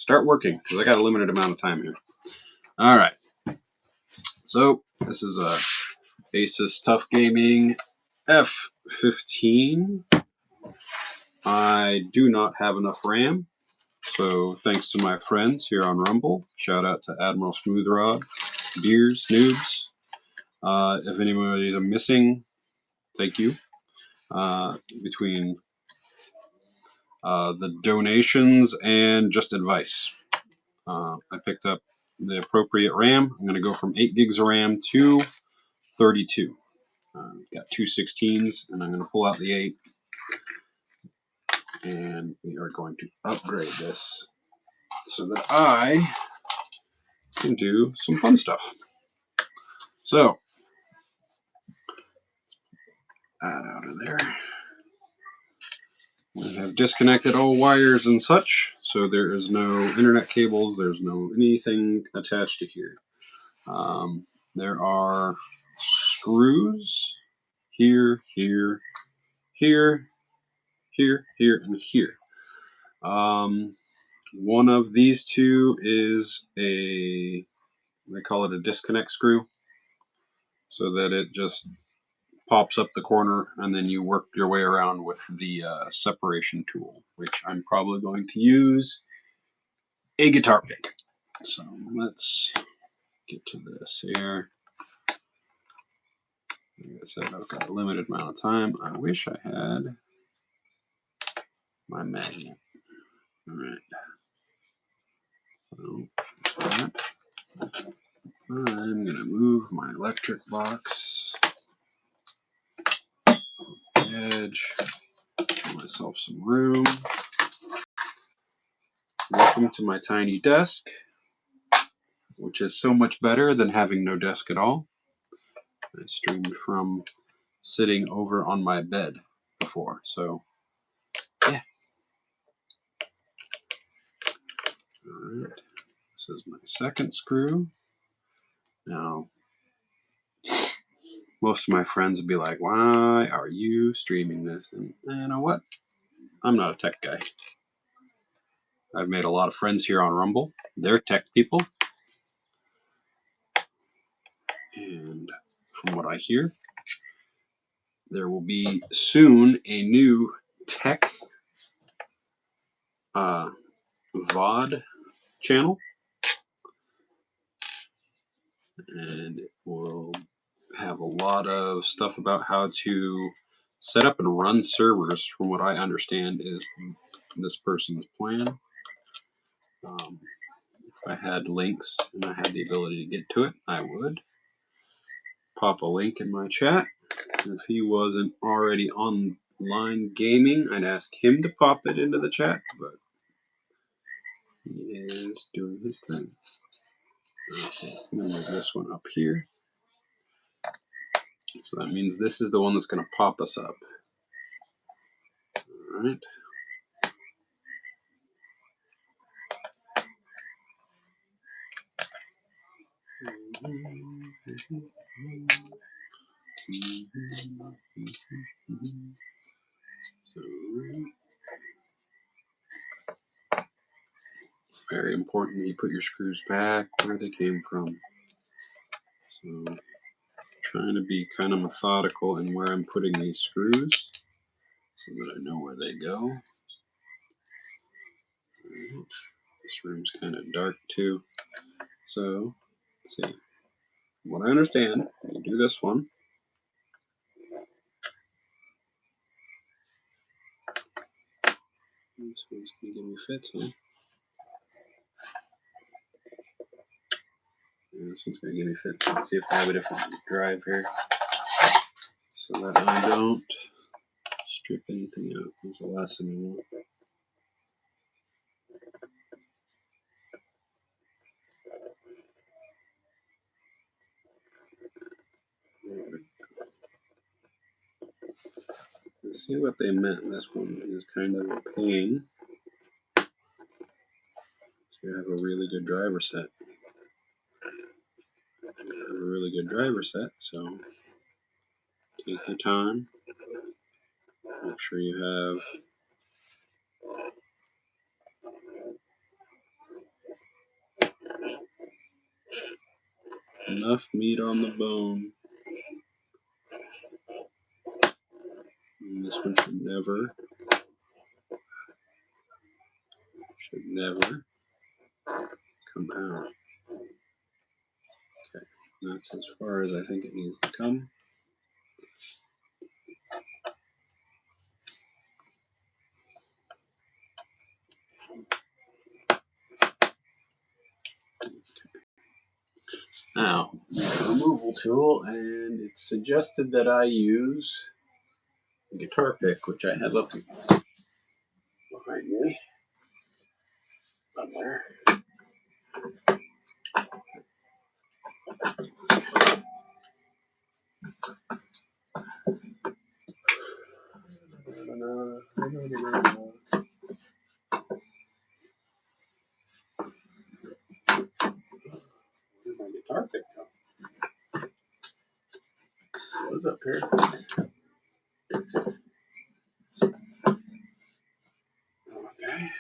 start working because I got a limited amount of time here. All right. So this is a Asus Tough Gaming F15. I do not have enough RAM, so thanks to my friends here on Rumble, shout out to Admiral Smoothrod, Beers, Noobs. If anybody's missing, thank you. Between the donations and just advice, I picked up the appropriate RAM. I'm going to go from 8 gigs of RAM to 32. Got two 16s, and I'm going to pull out the 8. And we are going to upgrade this so that I can do some fun stuff. So, that out of there. We have disconnected all wires and such, so there is no internet cables, there's no anything attached to here. There are screws here, here, here, here, here, and here. One of these two is they call it a disconnect screw, so that it just pops up the corner and then you work your way around with the separation tool, which I'm probably going to use a guitar pick. So let's get to this here. Like I said, I've got a limited amount of time. I wish I had my magnet. All right. So, I'm going to move my electric box edge, give myself some room. Welcome to my tiny desk, which is so much better than having no desk at all. I streamed from sitting over on my bed before, so yeah. All right, this is my second screw. Now, most of my friends would be like, why are you streaming this? And you know what? I'm not a tech guy. I've made a lot of friends here on Rumble. They're tech people. And from what I hear, there will be soon a new tech VOD channel. And it will have a lot of stuff about how to set up and run servers, from what I understand is this person's plan. If I had links and I had the ability to get to it, I would pop a link in my chat. If he wasn't already online gaming, I'd ask him to pop it into the chat, but he is doing his thing. Okay, I'm going to move this one up here. So that means this is the one that's going to pop us up. All right. So, very important that you put your screws back where they came from. So, trying to be kind of methodical in where I'm putting these screws so that I know where they go. Right. This room's kind of dark too. So, let's see. From what I understand, you do this one. This one's going to give me fits, huh? Yeah, this one's going to give me fits. Let's see if I have a different drive here so that I don't strip anything out. That's the last thing I want. Let's see what they meant. This one is kind of a pain. So you have a really good driver set. You have a really good driver set, so take your time. Make sure you have enough meat on the bone. And this one should never come out. Okay, that's as far as I think it needs to come. Now, a removal tool, and it's suggested that I use a guitar pick, which I have up behind me somewhere. Where'd my guitar pick go? It was up here. Okay.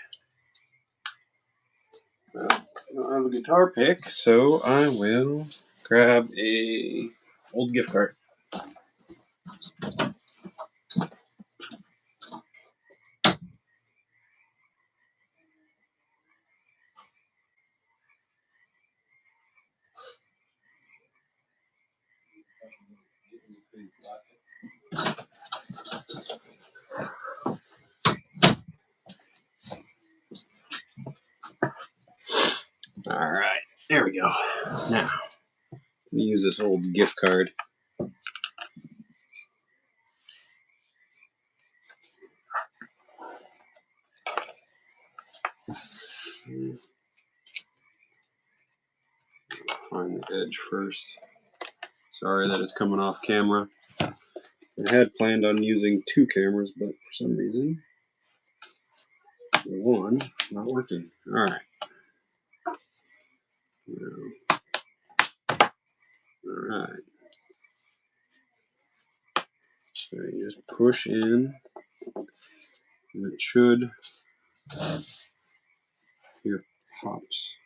Well, I don't have a guitar pick, so I will grab a old gift card. All right, there we go. Now, let me use this old gift card. Find the edge first. Sorry that it's coming off camera. I had planned on using 2 cameras, but for some reason, the one not working. All right. All right. So you just push in, and it should. Here, pops.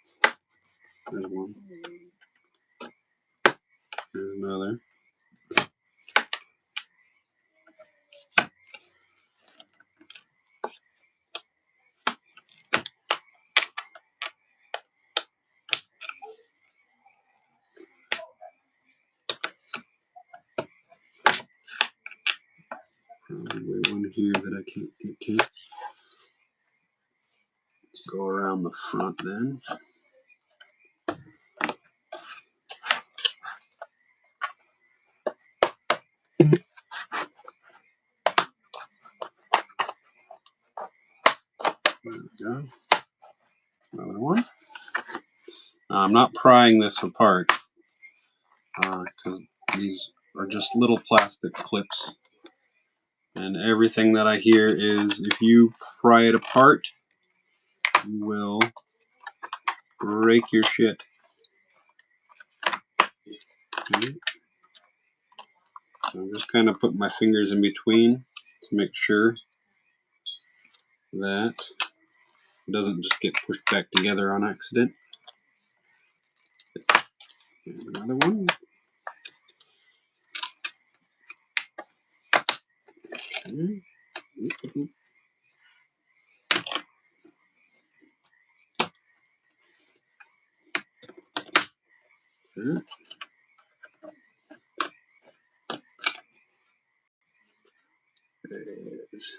There's one. There's another. Probably one here that I can't get to. Let's go around the front then. There we go. Another one. I'm not prying this apart because these are just little plastic clips. And everything that I hear is if you pry it apart, you will break your shit. Okay. So I'm just kind of putting my fingers in between to make sure that it doesn't just get pushed back together on accident. And another one. Okay. There it is.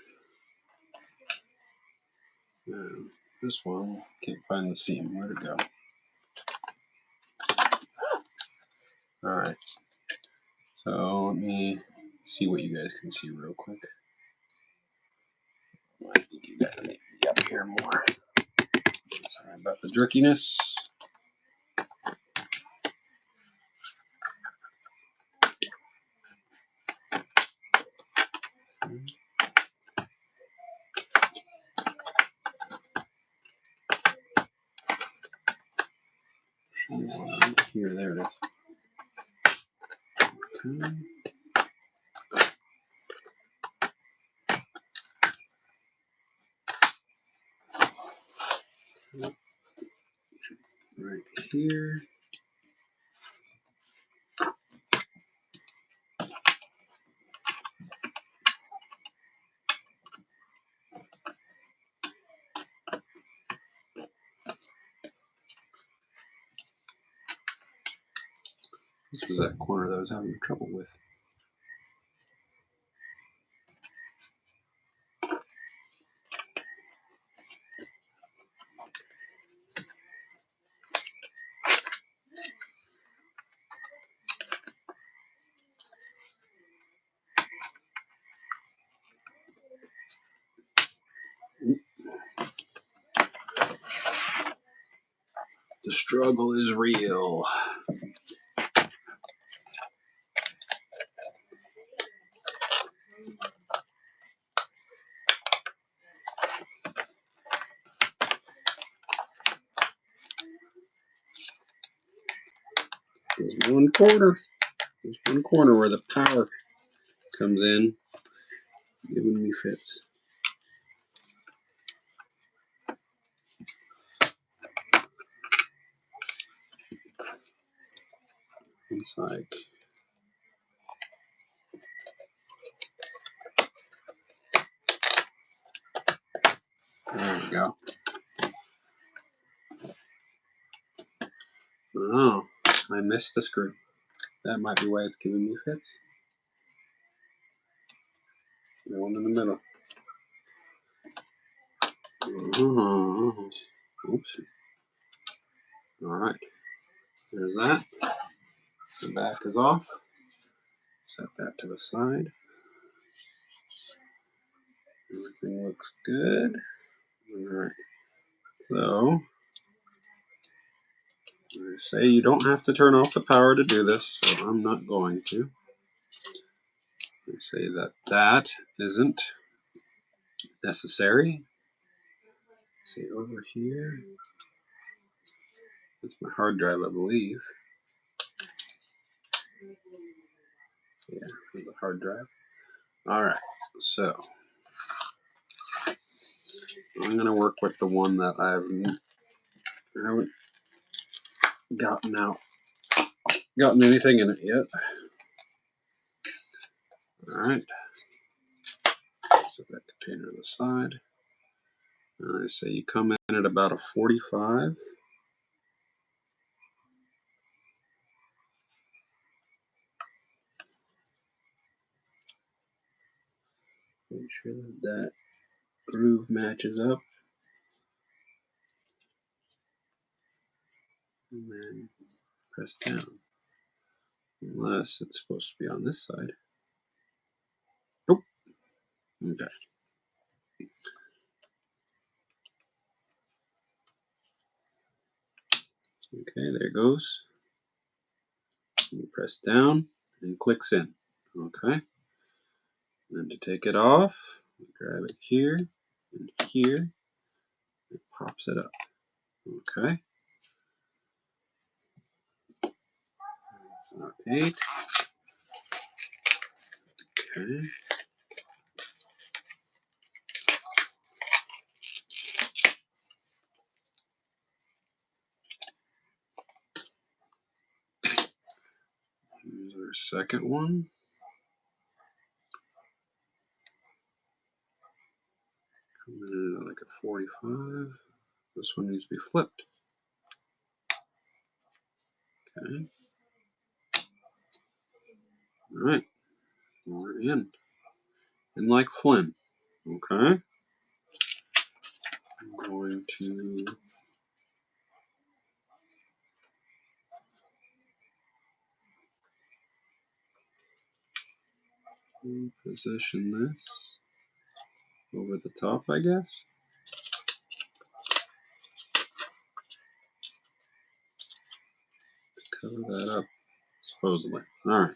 Now, this one, can't find the seam. Where'd it go? Alright. So let me see what you guys can see real quick. I think you guys need to be up here more. Sorry about the jerkiness. Here, there it is. Okay. Right here. This was that corner that I was having trouble with. The struggle is real. There's one corner. There's one corner where the power comes in, giving me fits. It's like, there we go. Oh, I missed the screw. That might be why it's giving me fits. The one in the middle. Oops. All right. There's that. The back is off. Set that to the side. Everything looks good. All right. So, I say you don't have to turn off the power to do this, so I'm not going to. I say that that isn't necessary. See over here. That's my hard drive, I believe. Yeah, there's a hard drive. All right, so I'm going to work with the one that I haven't gotten anything in it yet. All right, set that container to the side. And I say you come in at about a 45. Make sure that that groove matches up. And then press down. Unless it's supposed to be on this side. Nope. Okay. Okay, there it goes. You press down and clicks in. Okay. Then to take it off, grab it here and here. It pops it up. Okay. That's our 8. Okay. Here's our second one. Coming in at like a 45. This one needs to be flipped. Okay. All right. We're in. And like Flynn. Okay. I'm going to position this over the top, I guess. Cover that up, supposedly. All right.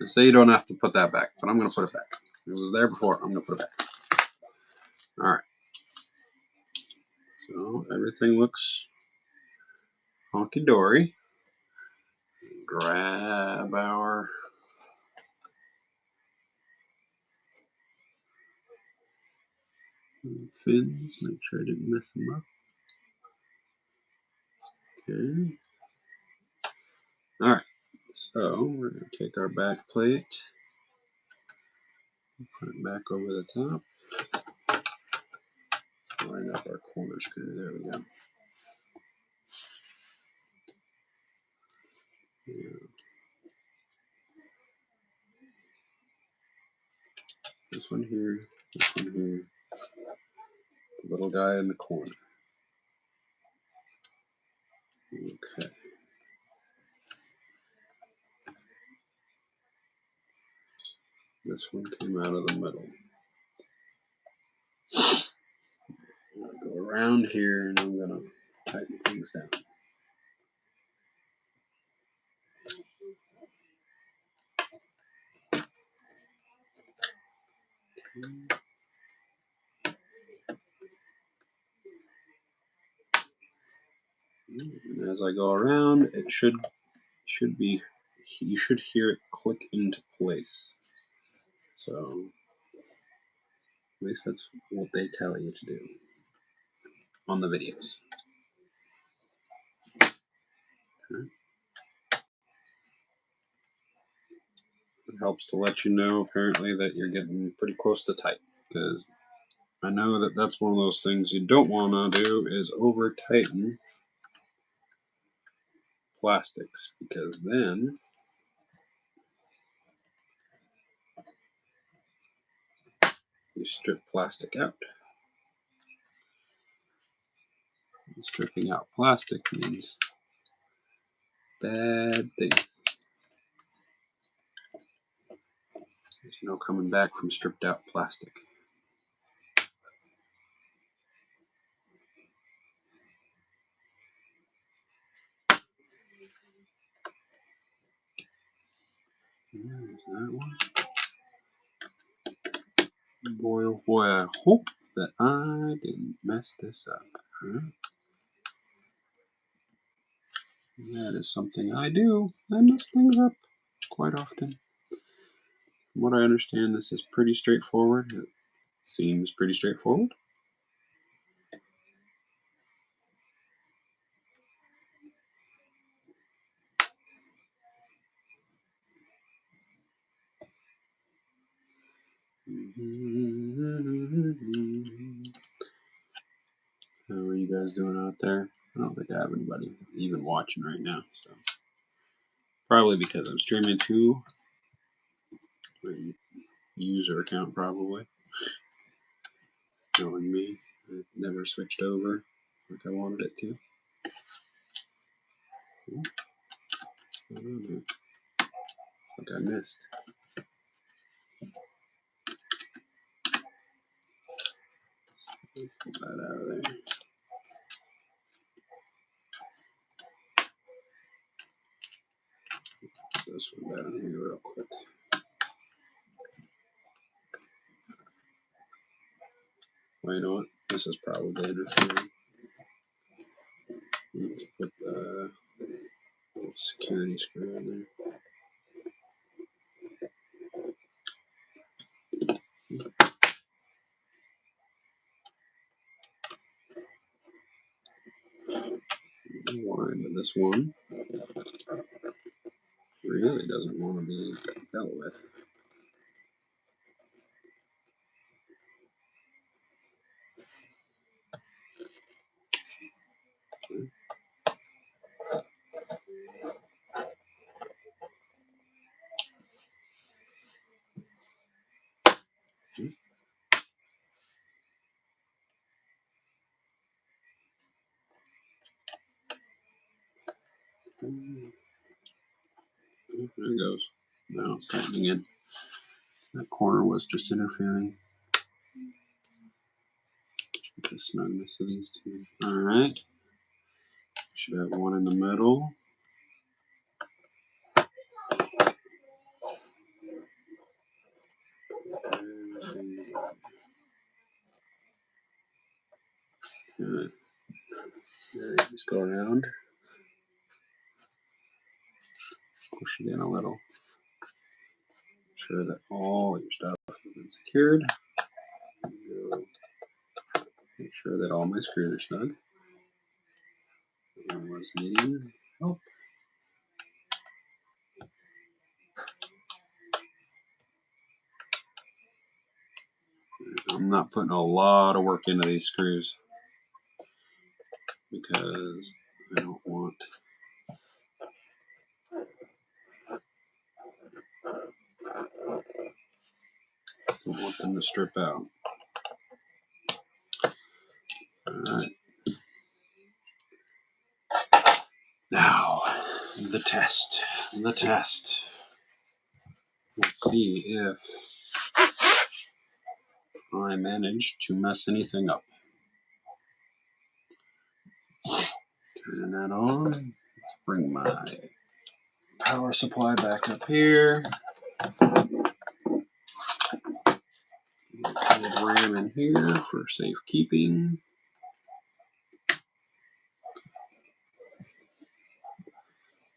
I say you don't have to put that back, but I'm going to put it back. It was there before. I'm going to put it back. All right. So everything looks honky-dory. Grab our fins. Make sure I didn't mess them up. Okay. All right. So we're going to take our back plate, put it back over the top. Let's line up our corner screw. There we go. This one here, this one here, the little guy in the corner. Okay. This one came out of the middle. I'm going to go around here and I'm going to tighten things down. And as I go around, it should be, you should hear it click into place. So at least that's what they tell you to do on the videos. Okay. It helps to let you know apparently that you're getting pretty close to tight, because I know that that's one of those things you don't want to do is over tighten plastics, because then you strip plastic out. And stripping out plastic means bad things. There's no coming back from stripped out plastic. There's that one. Boy, oh boy, I hope that I didn't mess this up. That is something I do. I mess things up quite often. From what I understand, this is pretty straightforward. It seems pretty straightforward. How are you guys doing out there? I don't think I have anybody even watching right now, so probably because I'm streaming to my user account, probably. Knowing me, it never switched over like I wanted it to. I don't know. It's like I missed. Pull that out of there. Put this one down here real quick. Well, you know what? This is probably interfering. Let's put the security screw in there. Why? But this one really doesn't want to be dealt with. There it goes. Now it's tightening in. That corner was just interfering. The snugness of these two. Alright. Should have one in the middle. Good. Just go around. Push it in a little. Make sure that all your stuff has been secured. Make sure that all my screws are snug. If anyone's needing help. I'm not putting a lot of work into these screws because I don't want Don't want them to strip out. Alright. Now, the test. Let's see if I manage to mess anything up. Turn that on. Let's bring my power supply back up here. Put RAM in here for safekeeping.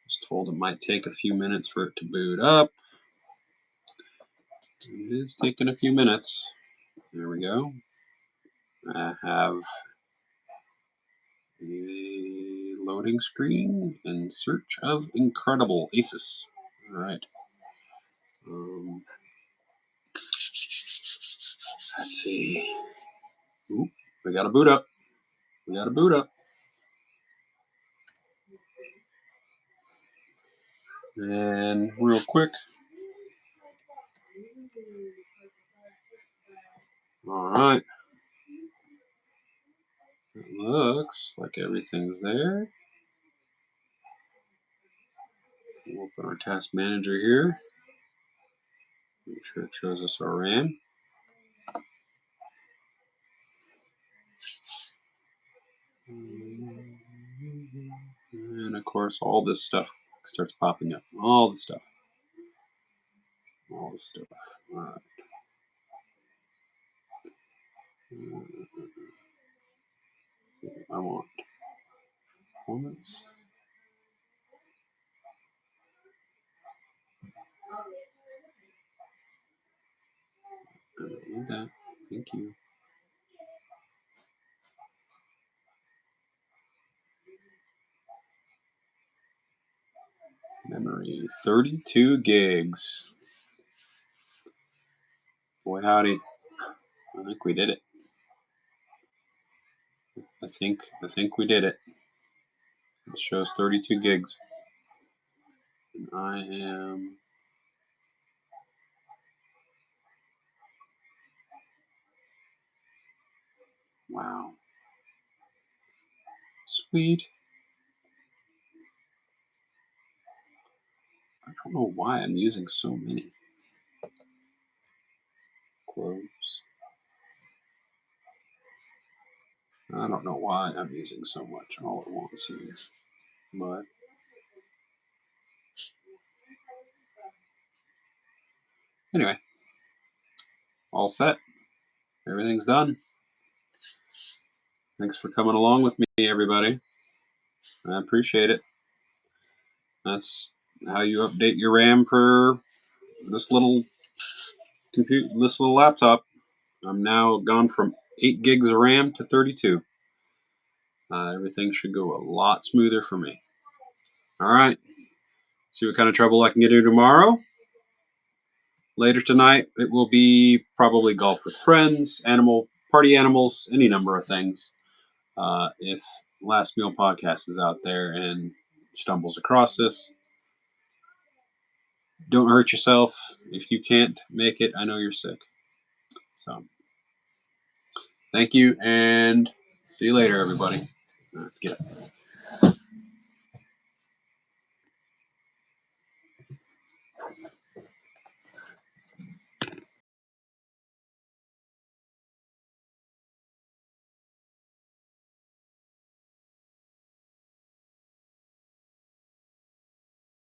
Was told it might take a few minutes for it to boot up. It is taking a few minutes. There we go. I have a loading screen in search of incredible aces. All right. Let's see. Ooh, we got to boot up. And real quick. All right. It looks like everything's there. We'll open our task manager here. Make sure it shows us our RAM. And of course, all this stuff starts popping up. All the stuff. All right. I want performance. I don't need that. Thank you. Memory, 32 gigs. Boy, howdy. I think we did it. I think we did it. It shows 32 gigs. And I am... Wow. Sweet. I don't know why I'm using so many. Close. I don't know why I'm using so much all at once here. But anyway, all set. Everything's done. Thanks for coming along with me, everybody. I appreciate it. That's how you update your RAM for this little laptop. I'm now gone from 8 gigs of RAM to 32. Everything should go a lot smoother for me. All right. See what kind of trouble I can get into tomorrow. Later tonight, it will be probably golf with friends, party animals, any number of things. If Last Meal Podcast is out there and stumbles across this, don't hurt yourself. If you can't make it, I know you're sick. So, thank you, and see you later, everybody. Let's get it.